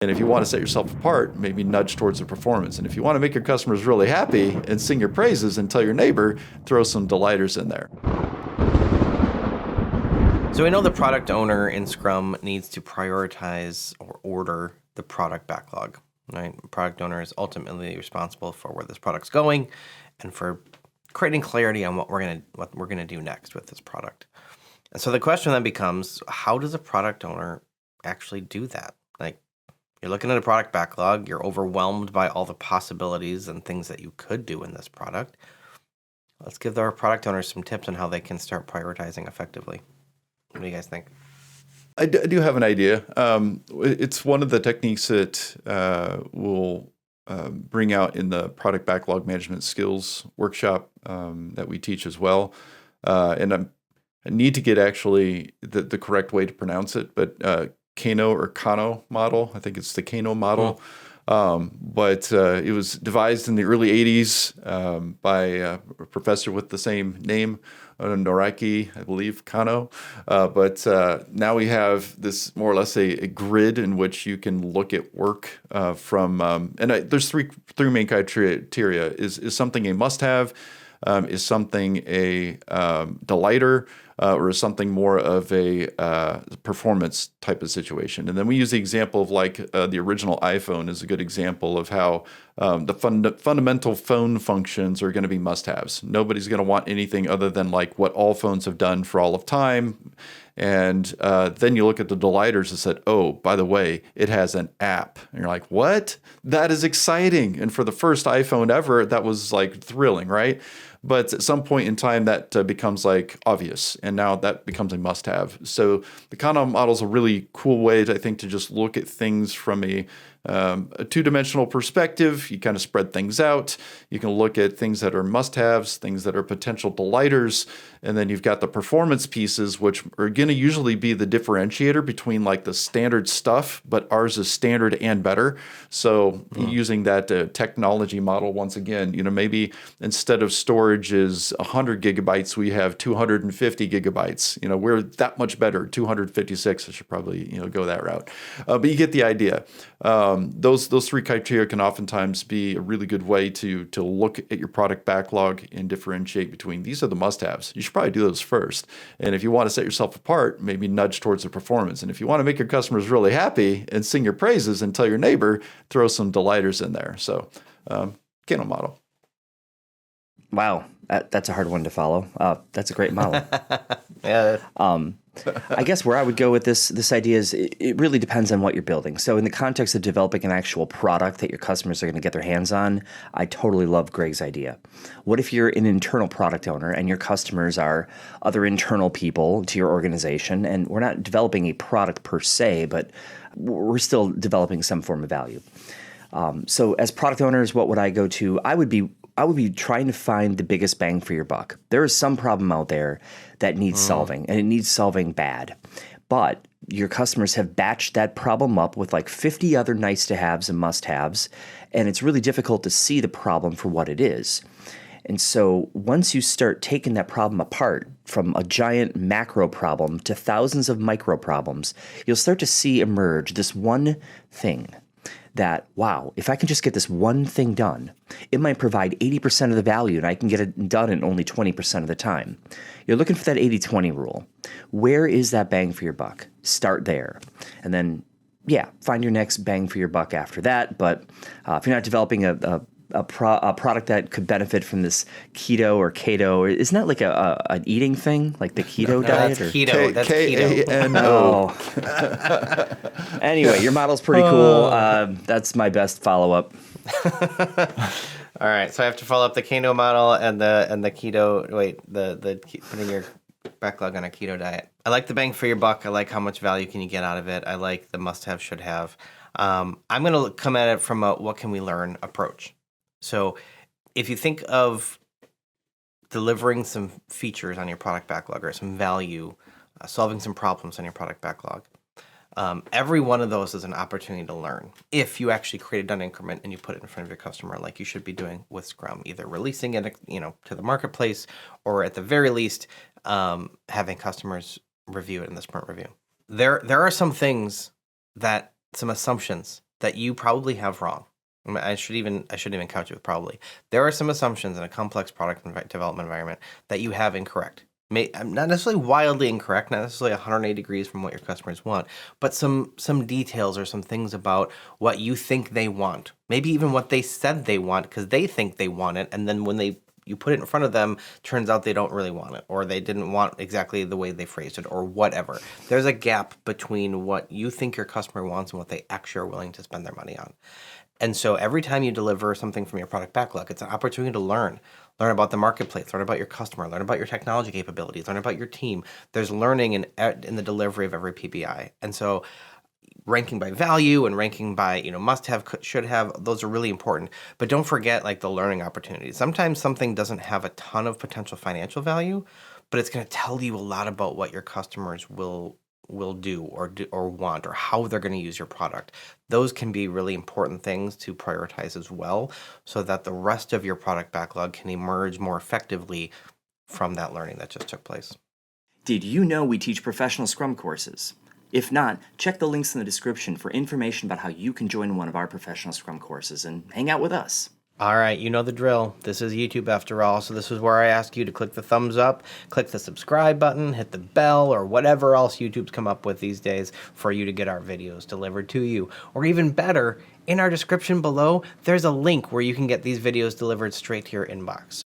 And if you want to set yourself apart, maybe nudge towards the performance. And if you want to make your customers really happy and sing your praises and tell your neighbor, throw some delighters in there. So we know the product owner in Scrum needs to prioritize or order the product backlog, right? The product owner is ultimately responsible for where this product's going and for creating clarity on what we're gonna do next with this product. And so the question then becomes, how does a product owner actually do that? Like, you're looking at a product backlog, you're overwhelmed by all the possibilities and things that you could do in this product. Let's give our product owners some tips on how they can start prioritizing effectively. What do you guys think? I do have an idea. It's one of the techniques that we'll bring out in the product backlog management skills workshop that we teach as well. And I need to get actually the correct way to pronounce it, but Kano or Kano model. I think it's the Kano model. But it was devised in the early 80s by a professor with the same name, Noraki, I believe, Kano. But now we have this more or less a grid in which you can look at work there's three main criteria. Is something a must-have? Is something a delighter? Or is something more of a performance type of situation? And then we use the example of like the original iPhone is a good example of how the fundamental phone functions are going to be must-haves. Nobody's going to want anything other than like what all phones have done for all of time. And then you look at the delighters and said, oh, by the way, it has an app. And you're like, what? That is exciting. And for the first iPhone ever, that was like thrilling, right? But at some point in time, that becomes like obvious, and now that becomes a must-have. So the Kano model is a really cool way, I think, to just look at things from a two-dimensional perspective. You kind of spread things out. You can look at things that are must-haves, things that are potential delighters, and then you've got the performance pieces, which are going to usually be the differentiator between like the standard stuff, but ours is standard and better. So using that technology model once again, maybe instead of storage is 100 gigabytes, we have 250 gigabytes. We're that much better. 256. I should probably go that route. But you get the idea. Those three criteria can oftentimes be a really good way to look at your product backlog and differentiate between these are the must-haves. You should probably do those first. And if you want to set yourself apart, maybe nudge towards the performance. And if you want to make your customers really happy and sing your praises and tell your neighbor, throw some delighters in there. So, Kano model. Wow, that's a hard one to follow. That's a great model. Yeah. I guess where I would go with this idea is it really depends on what you're building. So in the context of developing an actual product that your customers are going to get their hands on, I totally love Greg's idea. What if you're an internal product owner and your customers are other internal people to your organization, and we're not developing a product per se, but we're still developing some form of value. So as product owners, what would I go to? I would be trying to find the biggest bang for your buck. There is some problem out there that needs solving, and it needs solving bad. But your customers have batched that problem up with like 50 other nice to haves and must haves, and it's really difficult to see the problem for what it is. And so once you start taking that problem apart from a giant macro problem to thousands of micro problems, you'll start to see emerge this one thing that, wow, if I can just get this one thing done, it might provide 80% of the value and I can get it done in only 20% of the time. You're looking for that 80-20 rule. Where is that bang for your buck? Start there. And then, find your next bang for your buck after that. But if you're not developing a product that could benefit from this keto or keto, isn't that like an eating thing, like the keto diet? That's keto. That's keto. K-A-N-O. Anyway, your model's pretty cool. That's my best follow-up. All right, so I have to follow up the Kano model and the keto. Wait, the putting your backlog on a keto diet. I like the bang for your buck. I like how much value can you get out of it. I like the must-have, should-have. I'm going to come at it from a what can we learn approach. So if you think of delivering some features on your product backlog or some value, solving some problems on your product backlog, every one of those is an opportunity to learn. If you actually create a done increment and you put it in front of your customer, like you should be doing with Scrum, either releasing it, to the marketplace, or at the very least, having customers review it in the sprint review. There are some things some assumptions that you probably have wrong. I shouldn't even couch it with probably. There are some assumptions in a complex product development environment that you have incorrect. Not necessarily wildly incorrect, not necessarily 180 degrees from what your customers want, but some details or some things about what you think they want. Maybe even what they said they want because they think they want it, and then when you put it in front of them, turns out they don't really want it, or they didn't want exactly the way they phrased it, or whatever. There's a gap between what you think your customer wants and what they actually are willing to spend their money on. And so every time you deliver something from your product backlog, it's an opportunity to learn about the marketplace, learn about your customer, learn about your technology capabilities, learn about your team. There's learning in the delivery of every PBI. And so ranking by value and ranking by, must have, should have, those are really important. But don't forget like the learning opportunities. Sometimes something doesn't have a ton of potential financial value, but it's going to tell you a lot about what your customers will do or want, or how they're going to use your product. Those can be really important things to prioritize as well, so that the rest of your product backlog can emerge more effectively from that learning that just took place. Did you know we teach professional Scrum courses? If not, check the links in the description for information about how you can join one of our professional Scrum courses and hang out with us. All right, you know the drill. This is YouTube after all, so this is where I ask you to click the thumbs up, click the subscribe button, hit the bell, or whatever else YouTube's come up with these days for you to get our videos delivered to you. Or even better, in our description below, there's a link where you can get these videos delivered straight to your inbox.